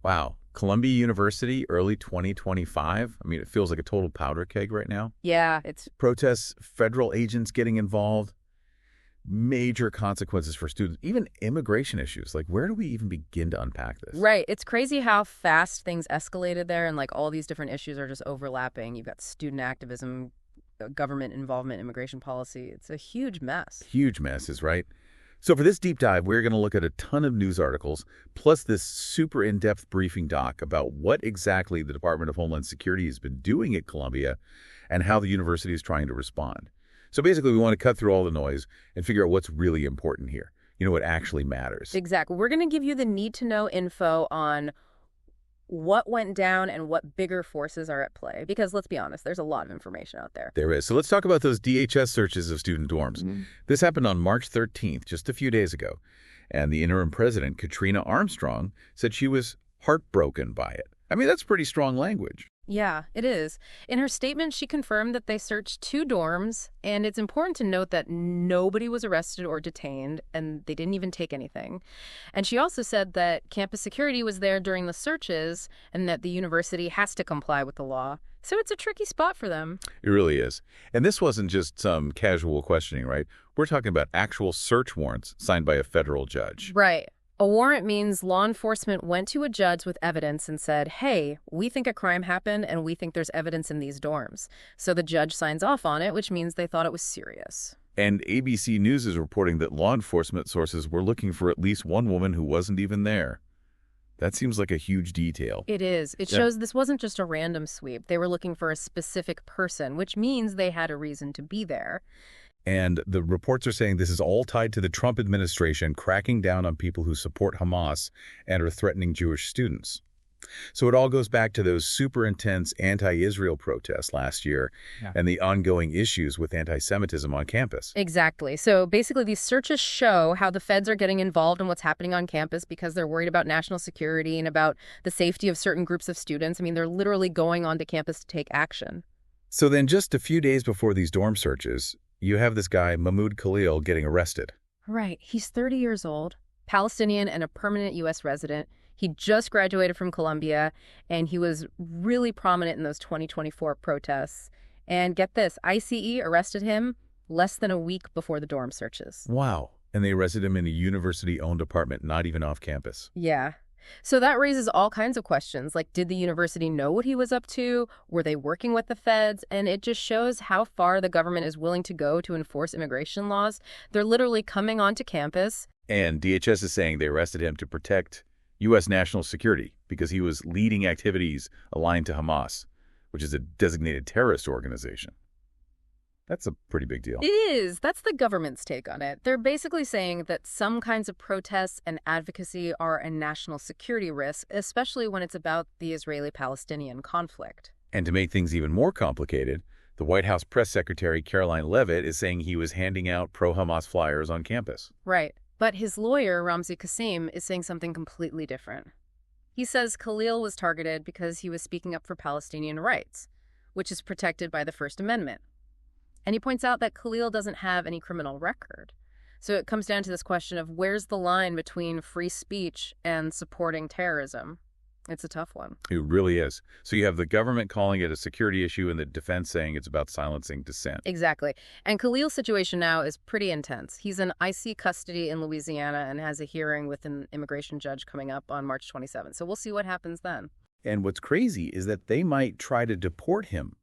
Wow. Columbia University, early 2025. I mean, it feels like a total powder keg right now. Yeah, it's Protests, federal agents getting involved, major consequences for students, even immigration issues. Like, where do we even begin to unpack this? right. It's crazy how fast things escalated there, and like all these different issues are just overlapping. You've got student activism, government involvement, immigration policy. It's a huge mess. Huge messes, right? So for this deep dive, we're going to look at a ton of news articles, plus this super in-depth briefing doc about what exactly the Department of Homeland Security has been doing at Columbia and how the university is trying to respond. So basically, we want to cut through all the noise and figure out what's really important here. What actually matters. Exactly. We're going to give you the need-to-know info on what went down and what bigger forces are at play. Because let's be honest, there's a lot of information out there. There is. So let's talk about those DHS searches of student dorms. This happened on March 13th, just a few days ago. And the Interim President, Katrina Armstrong, said she was heartbroken by it. I mean, that's pretty strong language. Yeah, it is. In her statement, she confirmed that they searched 2 dorms, and it's important to note that nobody was arrested or detained, and they didn't even take anything. And she also said that campus security was there during the searches, and that the university has to comply with the law. So it's a tricky spot for them. It really is. And this wasn't just some casual questioning, right? We're talking about actual search warrants signed by a federal judge. Right. A warrant means law enforcement went to a judge with evidence and said, hey, we think a crime happened and we think there's evidence in these dorms. So the judge signs off on it, which means they thought it was serious. And ABC News is reporting that law enforcement sources were looking for at least one woman who wasn't even there. That seems like a huge detail. It is. It shows this wasn't just a random sweep. They were looking for a specific person, which means they had a reason to be there. And the reports are saying this is all tied to the Trump administration cracking down on people who support Hamas and are threatening Jewish students. So it all goes back to those super intense anti-Israel protests last year and the ongoing issues with anti-Semitism on campus. Exactly. So basically these searches show how the feds are getting involved in what's happening on campus because they're worried about national security and about the safety of certain groups of students. I mean, they're literally going onto campus to take action. So then just a few days before these dorm searches, you have this guy, Mahmoud Khalil, getting arrested. Right. He's 30 years old, Palestinian and a permanent U.S. resident. He just graduated from Columbia, and he was really prominent in those 2024 protests. And get this, ICE arrested him less than a week before the dorm searches. Wow. And they arrested him in a university-owned apartment, not even off campus. Yeah. So that raises all kinds of questions, like did the university know what he was up to? Were they working with the feds? And it just shows how far the government is willing to go to enforce immigration laws. They're literally coming onto campus. And DHS is saying they arrested him to protect U.S. national security because he was leading activities aligned to Hamas, which is a designated terrorist organization. That's a pretty big deal. It is. That's the government's take on it. They're basically saying that some kinds of protests and advocacy are a national security risk, especially when it's about the Israeli-Palestinian conflict. And to make things even more complicated, the White House press secretary Caroline Leavitt is saying he was handing out pro-Hamas flyers on campus. Right. But his lawyer, Ramzi Qassim, is saying something completely different. He says Khalil was targeted because he was speaking up for Palestinian rights, which is protected by the First Amendment. And he points out that Khalil doesn't have any criminal record. So it comes down to this question of where's the line between free speech and supporting terrorism? It's a tough one. It really is. So you have the government calling it a security issue and the defense saying it's about silencing dissent. Exactly. And Khalil's situation now is pretty intense. He's in IC custody in Louisiana and has a hearing with an immigration judge coming up on March 27th. So we'll see what happens then. And what's crazy is that they might try to deport him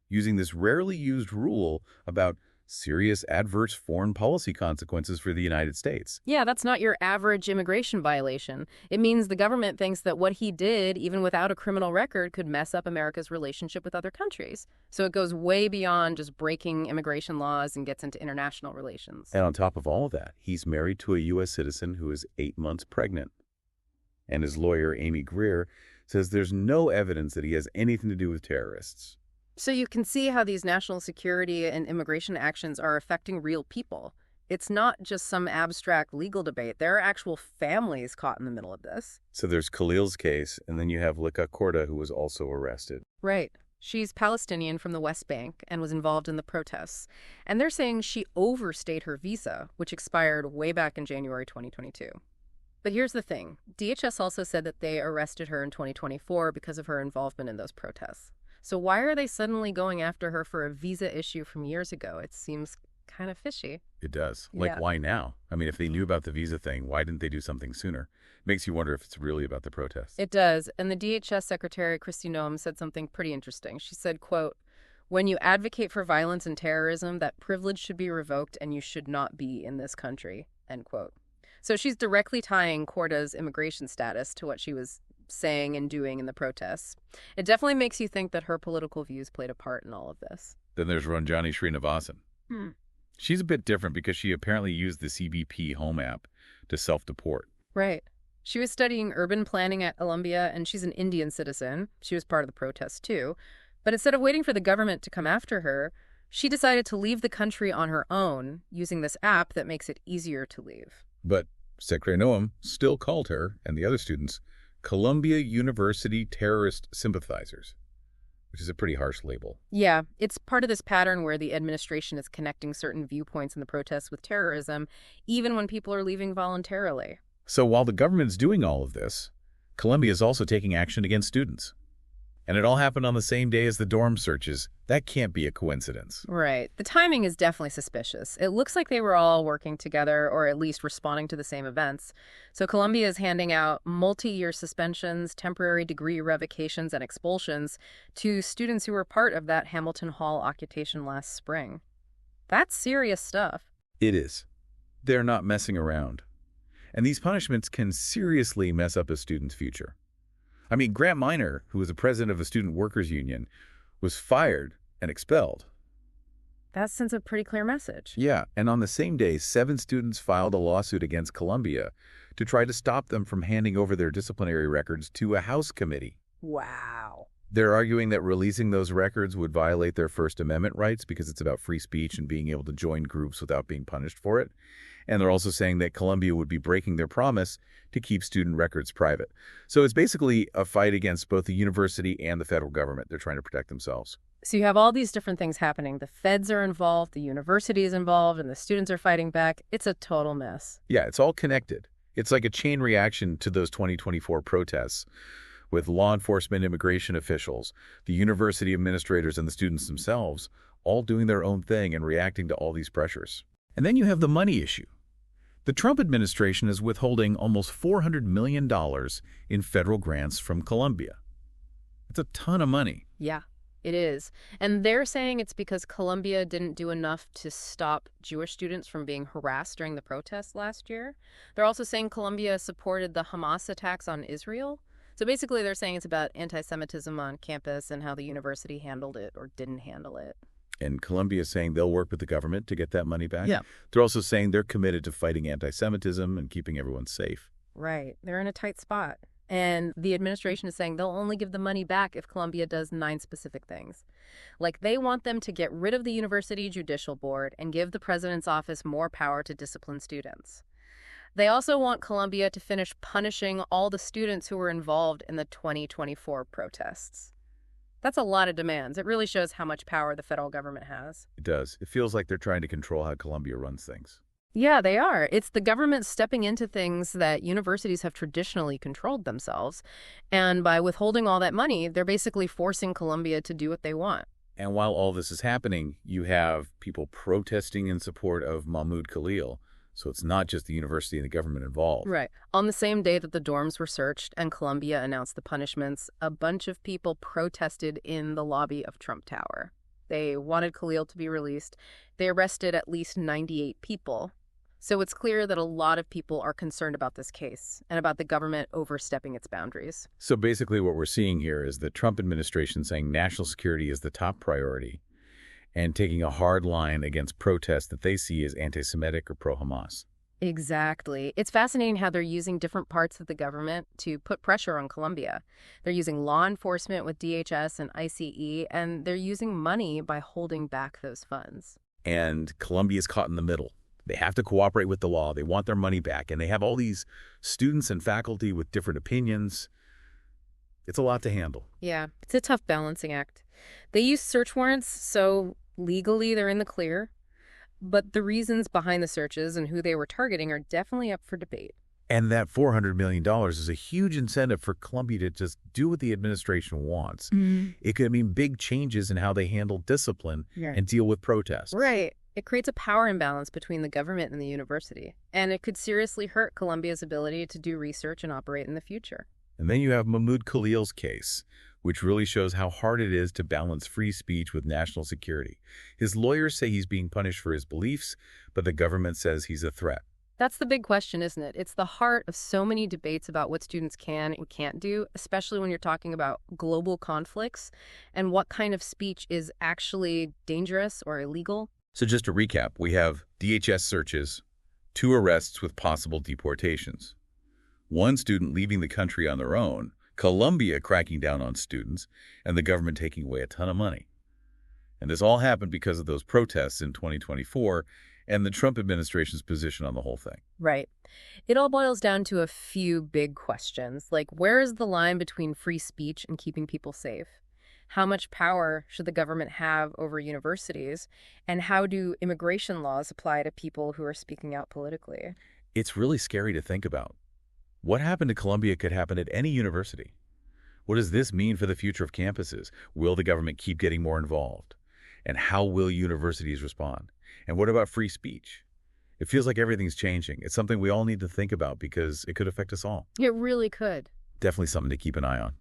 using this rarely used rule about serious adverse foreign policy consequences for the United States. Yeah, that's not your average immigration violation. It means the government thinks that what he did, even without a criminal record, could mess up America's relationship with other countries. So it goes way beyond just breaking immigration laws and gets into international relations. And on top of all of that, he's married to a U.S. citizen who is 8 months pregnant. And his lawyer, Amy Greer, says there's no evidence that he has anything to do with terrorists. So you can see how these national security and immigration actions are affecting real people. It's not just some abstract legal debate. There are actual families caught in the middle of this. So there's Khalil's case, and then you have Lika Korda, who was also arrested. Right. She's Palestinian from the West Bank and was involved in the protests. And they're saying she overstayed her visa, which expired way back in January 2022. But here's the thing. DHS also said that they arrested her in 2024 because of her involvement in those protests. So why are they suddenly going after her for a visa issue from years ago? It seems kind of fishy. It does. Yeah. Why now? I mean, if they knew about the visa thing, why didn't they do something sooner? Makes you wonder if it's really about the protests. It does. And the DHS Secretary, Kristi Noem, said something pretty interesting. She said, quote, "When you advocate for violence and terrorism, that privilege should be revoked and you should not be in this country," end quote. So she's directly tying Korda's immigration status to what she was saying and doing in the protests. It definitely makes you think that her political views played a part in all of this. Then there's Ranjani Srinivasan. She's a bit different because she apparently used the CBP Home app to self-deport. Right. She was studying urban planning at Columbia, and she's an Indian citizen. She was part of the protests, too. But instead of waiting for the government to come after her, she decided to leave the country on her own using this app that makes it easier to leave. But Secretary Noem still called her and the other students Columbia University terrorist sympathizers, which is a pretty harsh label. Yeah, it's part of this pattern where the administration is connecting certain viewpoints in the protests with terrorism, even when people are leaving voluntarily. So while the government's doing all of this, Columbia is also taking action against students. And it all happened on the same day as the dorm searches. That can't be a coincidence. Right. The timing is definitely suspicious. It looks like they were all working together, or at least responding to the same events. So Columbia is handing out multi-year suspensions, temporary degree revocations, and expulsions to students who were part of that Hamilton Hall occupation last spring. That's serious stuff. It is. They're not messing around. And these punishments can seriously mess up a student's future. I mean, Grant Minor, who was the president of the Student Workers Union, was fired and expelled. That sends a pretty clear message. Yeah, and on the same day, 7 students filed a lawsuit against Columbia to try to stop them from handing over their disciplinary records to a House committee. Wow. They're arguing that releasing those records would violate their First Amendment rights because it's about free speech and being able to join groups without being punished for it. And they're also saying that Columbia would be breaking their promise to keep student records private. So it's basically a fight against both the university and the federal government. They're trying to protect themselves. So you have all these different things happening. The feds are involved, the university is involved, and the students are fighting back. It's a total mess. Yeah, it's all connected. It's like a chain reaction to those 2024 protests with law enforcement, immigration officials, the university administrators, and the students themselves all doing their own thing and reacting to all these pressures. And then you have the money issue. The Trump administration is withholding almost $400 million in federal grants from Columbia. It's a ton of money. Yeah, it is. And they're saying it's because Columbia didn't do enough to stop Jewish students from being harassed during the protests last year. They're also saying Columbia supported the Hamas attacks on Israel. So basically they're saying it's about anti-Semitism on campus and how the university handled it or didn't handle it. And Columbia is saying they'll work with the government to get that money back. Yeah. They're also saying they're committed to fighting anti-Semitism and keeping everyone safe. Right. They're in a tight spot. And the administration is saying they'll only give the money back if Columbia does 9 specific things. Like they want them to get rid of the university judicial board and give the president's office more power to discipline students. They also want Columbia to finish punishing all the students who were involved in the 2024 protests. That's a lot of demands. It really shows how much power the federal government has. It does. It feels like they're trying to control how Columbia runs things. Yeah, they are. It's the government stepping into things that universities have traditionally controlled themselves. And by withholding all that money, they're basically forcing Columbia to do what they want. And while all this is happening, you have people protesting in support of Mahmoud Khalil. So it's not just the university and the government involved. Right. On the same day that the dorms were searched and Columbia announced the punishments, a bunch of people protested in the lobby of Trump Tower. They wanted Khalil to be released. They arrested at least 98 people. So it's clear that a lot of people are concerned about this case and about the government overstepping its boundaries. So basically what we're seeing here is the Trump administration saying national security is the top priority and taking a hard line against protests that they see as anti-Semitic or pro-Hamas. Exactly. It's fascinating how they're using different parts of the government to put pressure on Columbia. They're using law enforcement with DHS and ICE, and they're using money by holding back those funds. And Columbia is caught in the middle. They have to cooperate with the law. They want their money back. And they have all these students and faculty with different opinions. It's a lot to handle. Yeah, it's a tough balancing act. They use search warrants, so legally they're in the clear. But the reasons behind the searches and who they were targeting are definitely up for debate. And that $400 million is a huge incentive for Columbia to just do what the administration wants. It could mean big changes in how they handle discipline and deal with protests. Right. It creates a power imbalance between the government and the university, and it could seriously hurt Columbia's ability to do research and operate in the future. And then you have Mahmoud Khalil's case, which really shows how hard it is to balance free speech with national security. His lawyers say he's being punished for his beliefs, but the government says he's a threat. That's the big question, isn't it? It's the heart of so many debates about what students can and can't do, especially when you're talking about global conflicts and what kind of speech is actually dangerous or illegal. So just to recap, we have DHS searches, 2 arrests with possible deportations, 1 student leaving the country on their own, Columbia cracking down on students, and the government taking away a ton of money. And this all happened because of those protests in 2024 and the Trump administration's position on the whole thing. Right. It all boils down to a few big questions, like where is the line between free speech and keeping people safe? How much power should the government have over universities? And how do immigration laws apply to people who are speaking out politically? It's really scary to think about. What happened to Columbia could happen at any university. What does this mean for the future of campuses? Will the government keep getting more involved? And how will universities respond? And what about free speech? It feels like everything's changing. It's something we all need to think about because it could affect us all. It really could. Definitely something to keep an eye on.